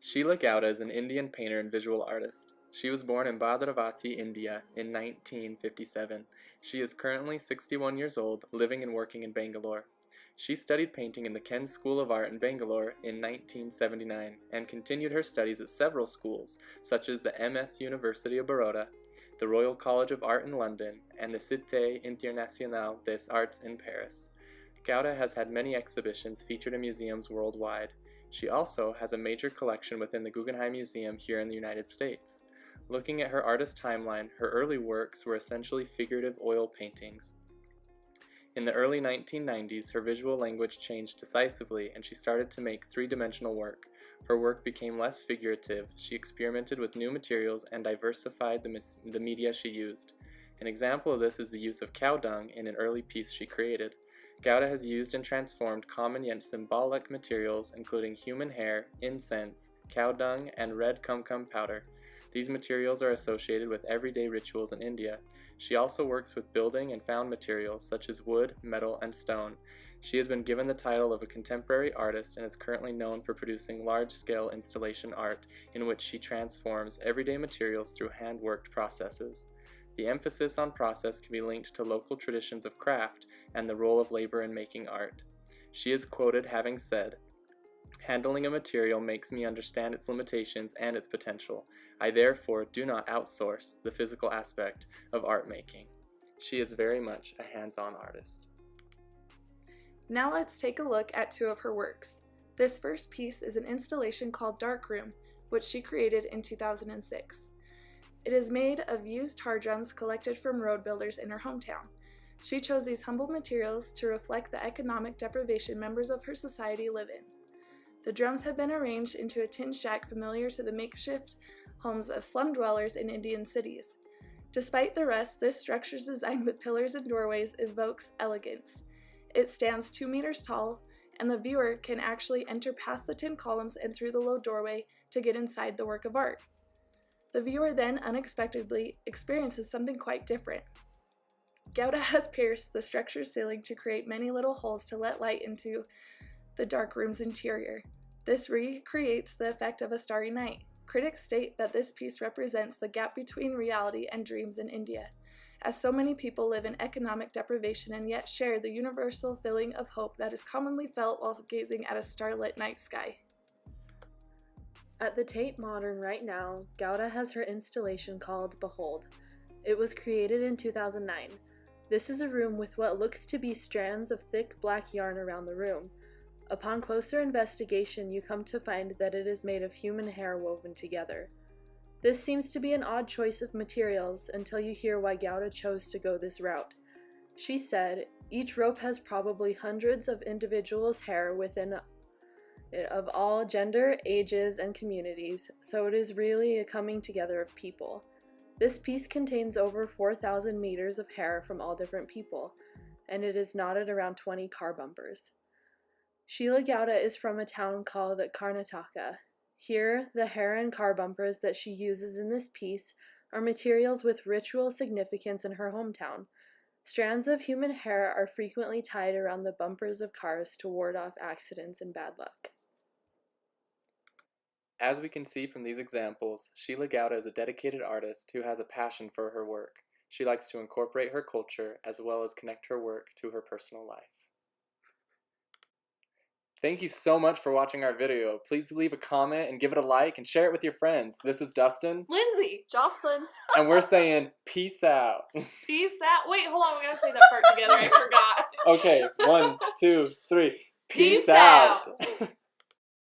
Sheela Gowda is an Indian painter and visual artist. She was born in Bhadravati, India in 1957. She is currently 61 years old, living and working in Bangalore. She studied painting in the Ken School of Art in Bangalore in 1979 and continued her studies at several schools, such as the MS University of Baroda, the Royal College of Art in London, and the Cité Internationale des Arts in Paris. Gowda has had many exhibitions featured in museums worldwide. She also has a major collection within the Guggenheim Museum here in the United States. Looking at her artist timeline, her early works were essentially figurative oil paintings. In the early 1990s, her visual language changed decisively and she started to make three-dimensional work. Her work became less figurative, she experimented with new materials and diversified the media she used. An example of this is the use of cow dung in an early piece she created. Gowda has used and transformed common yet symbolic materials including human hair, incense, cow dung, and red kumkum powder. These materials are associated with everyday rituals in India. She also works with building and found materials such as wood, metal, and stone. She has been given the title of a contemporary artist and is currently known for producing large-scale installation art in which she transforms everyday materials through hand-worked processes. The emphasis on process can be linked to local traditions of craft and the role of labor in making art. She is quoted having said, "Handling a material makes me understand its limitations and its potential. I therefore do not outsource the physical aspect of art making." She is very much a hands-on artist. Now let's take a look at two of her works. This first piece is an installation called Dark Room, which she created in 2006. It is made of used tar drums collected from road builders in her hometown. She chose these humble materials to reflect the economic deprivation members of her society live in. The drums have been arranged into a tin shack familiar to the makeshift homes of slum dwellers in Indian cities. Despite the rest, this structure's design with pillars and doorways evokes elegance. It stands 2 meters tall, and the viewer can actually enter past the tin columns and through the low doorway to get inside the work of art. The viewer then unexpectedly experiences something quite different. Gowda has pierced the structure's ceiling to create many little holes to let light into the dark room's interior. This recreates the effect of a starry night. Critics state that this piece represents the gap between reality and dreams in India, as so many people live in economic deprivation and yet share the universal feeling of hope that is commonly felt while gazing at a starlit night sky. At the Tate Modern right now, Gowda has her installation called Behold. It was created in 2009. This is a room with what looks to be strands of thick black yarn around the room. Upon closer investigation, you come to find that it is made of human hair woven together. This seems to be an odd choice of materials until you hear why Gowda chose to go this route. She said, "Each rope has probably hundreds of individuals' hair within it of all gender, ages, and communities, so it is really a coming together of people. This piece contains over 4,000 meters of hair from all different people, and it is knotted around 20 car bumpers." Sheela Gowda is from a town called Karnataka. Here, the hair and car bumpers that she uses in this piece are materials with ritual significance in her hometown. Strands of human hair are frequently tied around the bumpers of cars to ward off accidents and bad luck. As we can see from these examples, Sheela Gowda is a dedicated artist who has a passion for her work. She likes to incorporate her culture as well as connect her work to her personal life. Thank you so much for watching our video. Please leave a comment and give it a like and share it with your friends. This is Dustin. Lindsey! Jocelyn! And we're saying peace out. Peace out. Wait, hold on, we gotta say that part together. I forgot. Okay, 1, 2, 3. Peace out.